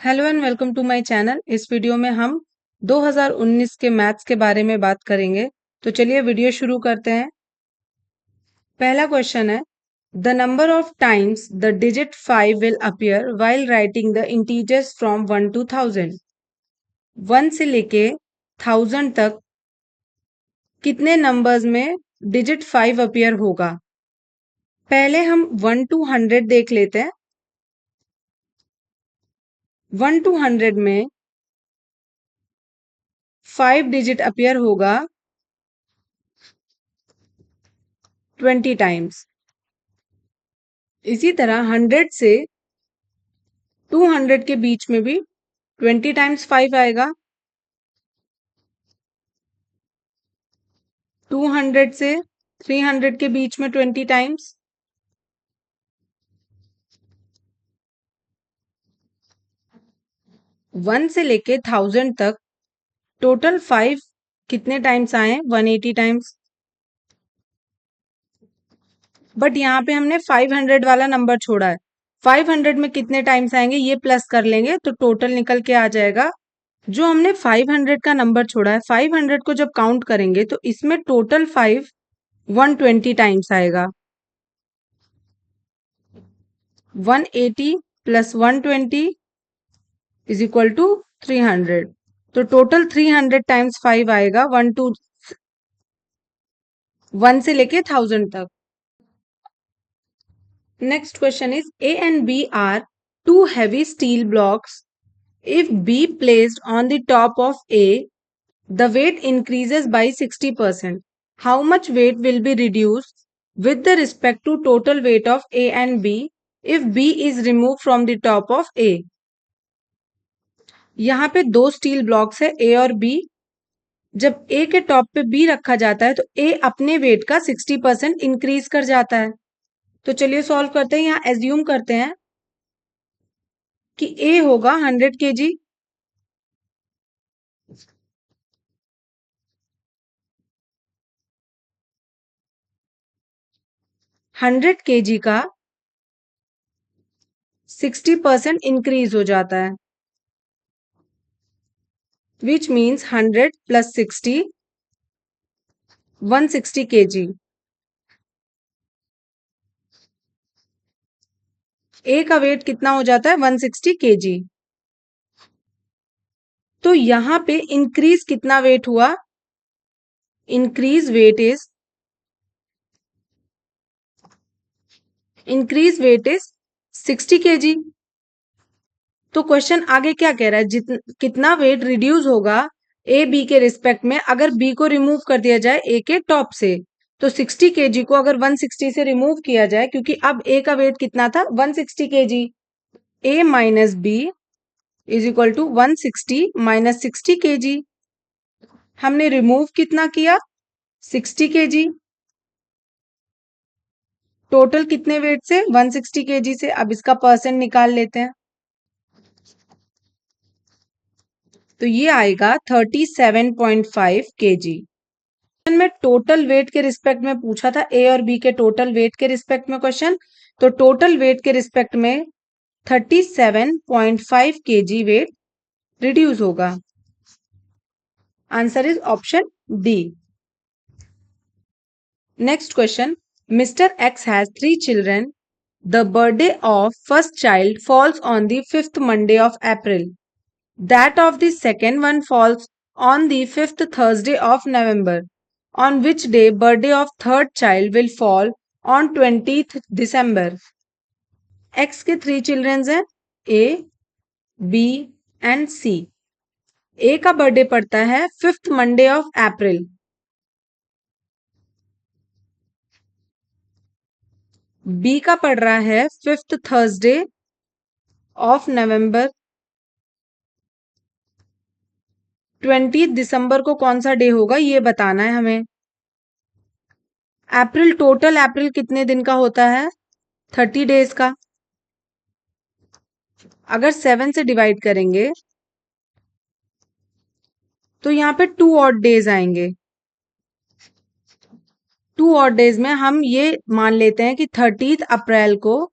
Hello and welcome to my channel. इस video में हम 2019 के मैथ्स के बारे में बात करेंगे। तो चलिए वीडियो शुरू करते हैं। पहला क्वेश्चन है, the number of times the digit 5 will appear while writing the integers from 1 to 1000। 1 से लेके 1000 तक कितने नंबर्स में डिजिट 5 अपीयर होगा। पहले हम 1 to 100 देख लेते हैं। 1 to 100 में 5 डिजिट अपीयर होगा 20 टाइम्स। इसी तरह 100 से 200 के बीच में भी 20 टाइम्स 5 आएगा। 200 से 300 के बीच में 20 टाइम्स। 1 से लेके 1000 तक टोटल 5 कितने टाइम्स आए? 180 टाइम्स। बट यहाँ पे हमने 500 वाला नंबर छोड़ा है। 500 में कितने टाइम्स आएंगे ये प्लस कर लेंगे तो टोटल निकल के आ जाएगा। जो हमने 500 का नंबर छोड़ा है, 500 को जब काउंट करेंगे तो इसमें टोटल 5 120 टाइम्स आएगा। 180 प्लस 120 इज इक्वल टू 300। तो टोटल 300 टाइम्स 5 आएगा 1 से लेके 1000 तक। Next question is, A and B are two heavy steel blocks. If B placed on the top of A, the weight increases by 60%. How much weight will be reduced with the respect to total weight of A and B if B is removed from the top of A? यहाँ पे दो steel blocks है A और B। जब A के top पे B रखा जाता है तो A अपने वेट का 60% इंक्रीज कर जाता है। तो चलिए सॉल्व करते हैं। यहाँ एज्यूम करते हैं कि A होगा 100 kg, 100 kg का 60% इंक्रीज हो जाता है, which means 100 plus 60 160 kg। A का वेट कितना हो जाता है? 160 kg। तो यहां पे इंक्रीज कितना वेट हुआ? Increase weight is 60 kg। तो क्वेश्चन आगे क्या कह रहा है? कितना वेट रिड्यूस होगा ए बी के रिस्पेक्ट में अगर बी को रिमूव कर दिया जाए ए के टॉप से। तो 60 kg को अगर 160 से रिमूव किया जाए, क्योंकि अब ए का वेट कितना था? 160 kg। A minus B is equal to 160 minus 60 kg। हमने रिमूव कितना किया? 60 kg। टोटल कितने वेट से? 160 kg से। अब इसका परसेंट निकाल लेते हैं तो ये आएगा 37.5 kg। में टोटल वेट के रिस्पेक्ट में पूछा था, ए और बी के टोटल वेट के रिस्पेक्ट में क्वेश्चन। तो टोटल वेट के रिस्पेक्ट में 37.5 kg वेट रिड्यूस होगा। Answer is option D. Next question, Mr. X has 3 children. The birthday of first child falls on the 5th Monday of April. That of the second one falls on the 5th Thursday of November. On which day birthday of third child will fall on 20th December? X के 3 children हैं, A, B and C. A का birthday पड़ता है 5th Monday of April। B का पड़ रहा है 5th Thursday of November. 20 दिसंबर को कौन सा डे होगा ये बताना है हमें। अप्रैल, टोटल अप्रैल कितने दिन का होता है? 30 डेज का। अगर 7 से डिवाइड करेंगे तो यहाँ पे 2 ऑड डेज आएंगे। 2 ऑड डेज में हम ये मान लेते हैं कि 30 अप्रैल को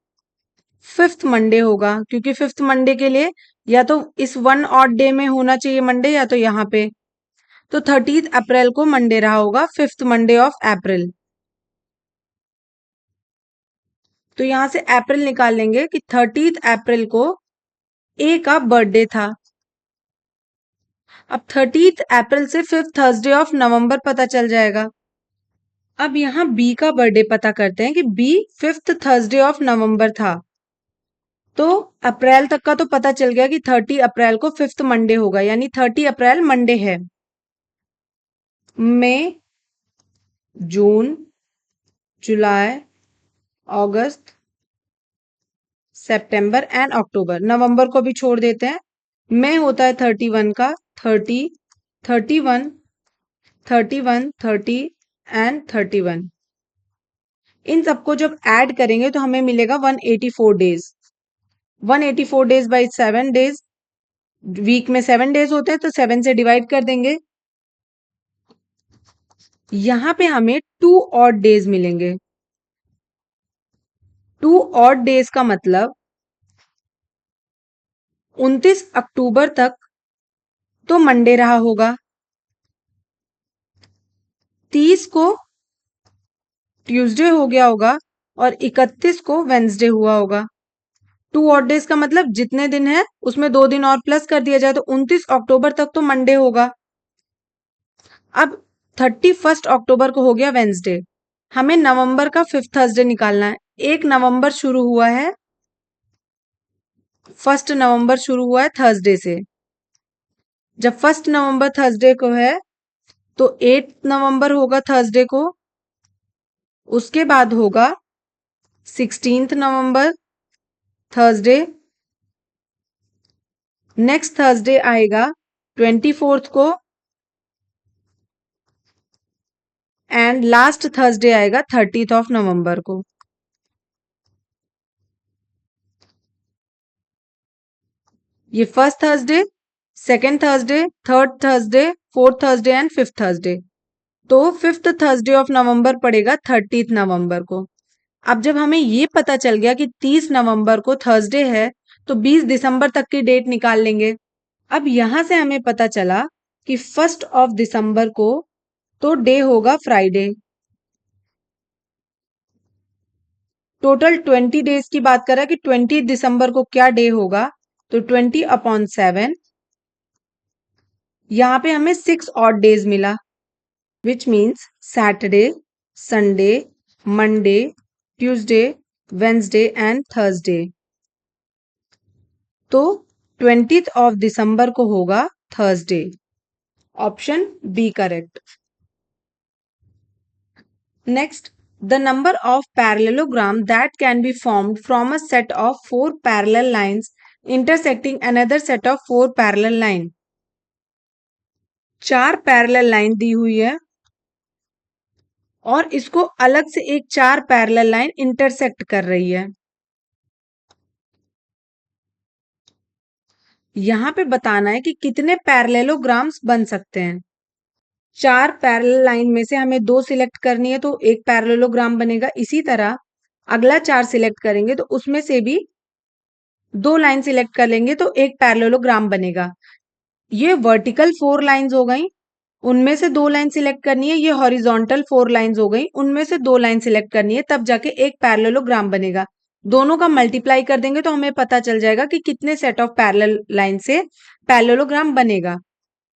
5th मंडे होगा, क्योंकि 5th मंडे के लिए या तो इस वन ऑड डे में होना चाहिए मंडे, या तो यहाँ पे। तो 30 अप्रैल को मंडे रहा होगा, 5th मंडे ऑफ अप्रैल। तो यहां से अप्रैल निकाल लेंगे कि 30 अप्रैल को ए का बर्थडे था। अब 30 अप्रैल से 5th थर्सडे ऑफ नवंबर पता चल जाएगा। अब यहाँ बी का बर्थडे पता करते हैं कि B 5th Thursday of November था। तो अप्रैल तक का तो पता चल गया कि 30 अप्रैल को 5th मंडे होगा, यानी 30 अप्रैल मंडे है। मई, जून, जुलाई, अगस्त, सितंबर एंड अक्टूबर। नवंबर को भी छोड़ देते हैं। मई होता है 31 का, 30, 31, 31, 30 एंड 31। इन सबको जब ऐड करेंगे तो हमें मिलेगा 184 days. 184 days by 7 days, week में 7 डेज होते हैं तो 7 से डिवाइड कर देंगे। यहां पे हमें 2 ऑड डेज मिलेंगे। 2 ऑड डेज का मतलब 29 अक्टूबर तक तो मंडे रहा होगा, 30 को ट्यूसडे हो गया होगा और 31 को वेंसडे हुआ होगा। 2 ऑड डेज का मतलब जितने दिन है उसमें 2 दिन और प्लस कर दिया जाए तो 29 अक्टूबर तक तो मंडे होगा। अब 31 अक्टूबर को हो गया वेंसडे। हमें नवंबर का 5th थर्सडे निकालना है। 1 नवंबर शुरू हुआ है, 1 नवंबर शुरू हुआ है थर्सडे से। जब 1 नवंबर थर्सडे को है तो 8 नवंबर होगा थर्सडे को, उसके बाद होगा 16 नवंबर थर्सडे, नेक्स्ट थर्सडे आएगा 24 को, एंड लास्ट थर्सडे आएगा 30th ऑफ नवंबर को। ये first Thursday, second Thursday, third Thursday, fourth Thursday and 5th Thursday. तो 5th थर्सडे ऑफ नवंबर पड़ेगा 30th नवंबर को। अब जब हमें ये पता चल गया कि 30 नवंबर को थर्सडे है तो 20 दिसंबर तक की डेट निकाल लेंगे। अब यहां से हमें पता चला कि 1 ऑफ दिसंबर को तो डे होगा फ्राइडे। टोटल 20 डेज की बात कर रहा है कि 20 दिसंबर को क्या डे होगा, तो 20/7। यहां पे हमें 6 ऑड डेज मिला, which means Saturday, Sunday, Monday, Tuesday, Wednesday and Thursday. तो 20th ऑफ दिसंबर को होगा Thursday. Option B correct. Next, the number of parallelogram that can be formed from a set of 4 parallel lines intersecting another set of 4 parallel line। 4 parallel line दी हुई है और इसको अलग से एक 4 पैरेलल लाइन इंटरसेक्ट कर रही है। यहां पे बताना है कि कितने पैरेललोग्राम्स बन सकते हैं। 4 पैरेलल लाइन में से हमें 2 सिलेक्ट करनी है तो एक पैरेललोग्राम बनेगा। इसी तरह अगला 4 सिलेक्ट करेंगे तो उसमें से भी 2 लाइन सिलेक्ट कर लेंगे तो एक पैरेललोग्राम बनेगा। ये वर्टिकल 4 लाइंस हो गई, उनमें से 2 लाइन सिलेक्ट करनी है। ये हॉरिजॉन्टल 4 लाइंस हो गई, उनमें से 2 लाइन सिलेक्ट करनी है, तब जाके एक पैरेललोग्राम बनेगा। दोनों का मल्टीप्लाई कर देंगे तो हमें पता चल जाएगा कि कितने सेट ऑफ पैरेलल लाइन से पैरेललोग्राम बनेगा।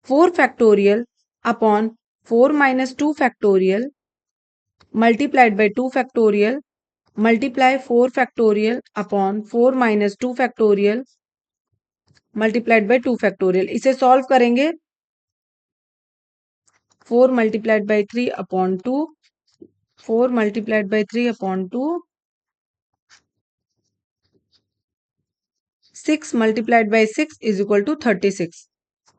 4 factorial upon 4 minus 2 factorial multiplied by 2 factorial multiply 4 factorial upon 4 minus 2 factorial multiplied by 2 factorial. इसे सॉल्व करेंगे, 4 multiplied by 3 upon 2, 4 multiplied by 3 upon 2, 6 multiplied by 6 is equal to 36।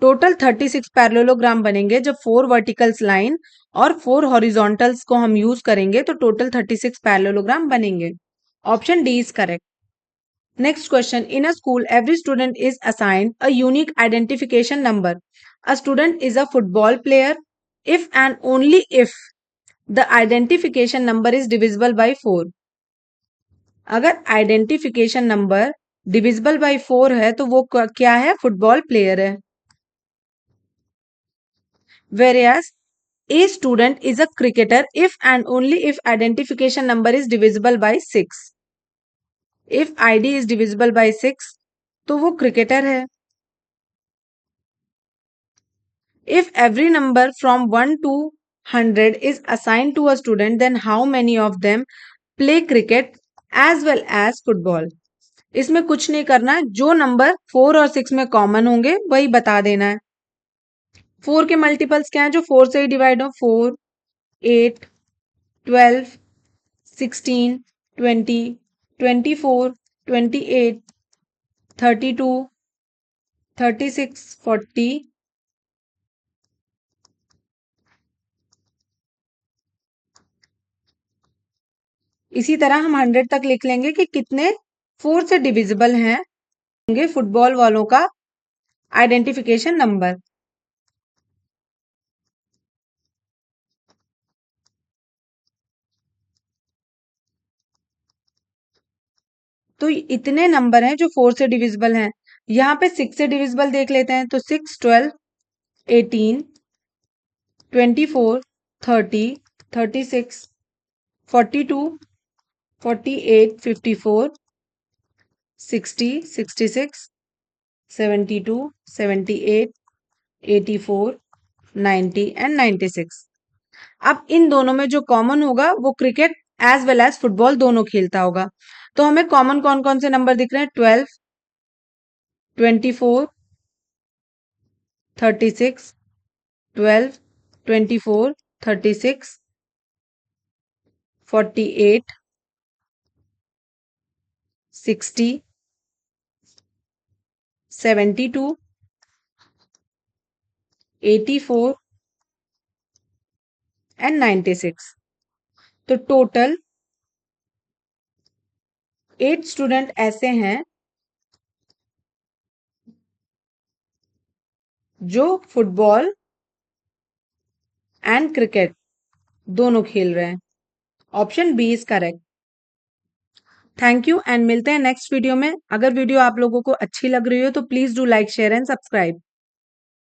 Total 36 parallelogram बनेंगे जब 4 verticals line और 4 हॉरिजॉन्टल्स को हम use करेंगे तो total 36 parallelogram बनेंगे। Option D is correct. Next question. In a school, every student is assigned a unique identification number. A student is a football player if and only if the identification number is divisible by 4. अगर identification number divisible by 4 है तो वो क्या है, football player है। Whereas a student is a cricketer if and only if identification number is divisible by 6. If ID is divisible by 6 तो वो cricketer है। If every number from 1 to 100 is assigned to a student, then how many of them play cricket as well as football? इसमें कुछ नहीं करना है, जो number 4 और 6 में कॉमन होंगे वही बता देना है। 4 के मल्टीपल्स क्या है जो 4 से ही डिवाइड हो, 4, 8, 12, 16, 20, 24, 28, 32, 36, 40। इसी तरह हम 100 तक लिख लेंगे कि कितने 4 से डिविजिबल हैं होंगे फुटबॉल वालों का आइडेंटिफिकेशन नंबर। तो इतने नंबर हैं जो 4 से डिविजिबल हैं। यहाँ पे 6 से डिविजिबल देख लेते हैं तो 6, 12, 18, 24, 30, 36, 42, 48, 54, 60, 66, 72, 78, 84, 90 एंड 96। अब इन दोनों में जो कॉमन होगा वो cricket as well as football दोनों खेलता होगा। तो हमें कॉमन कौन कौन से नंबर दिख रहे हैं, 12, 24, 36, 12, 24, 36, 48, 60, 72, 84 एंड 96। तो टोटल 8 स्टूडेंट ऐसे हैं जो फुटबॉल एंड क्रिकेट दोनों खेल रहे हैं। Option B is correct. Thank you and मिलते हैं नेक्स्ट वीडियो में। अगर वीडियो आप लोगों को अच्छी लग रही हो तो please do like, share and subscribe.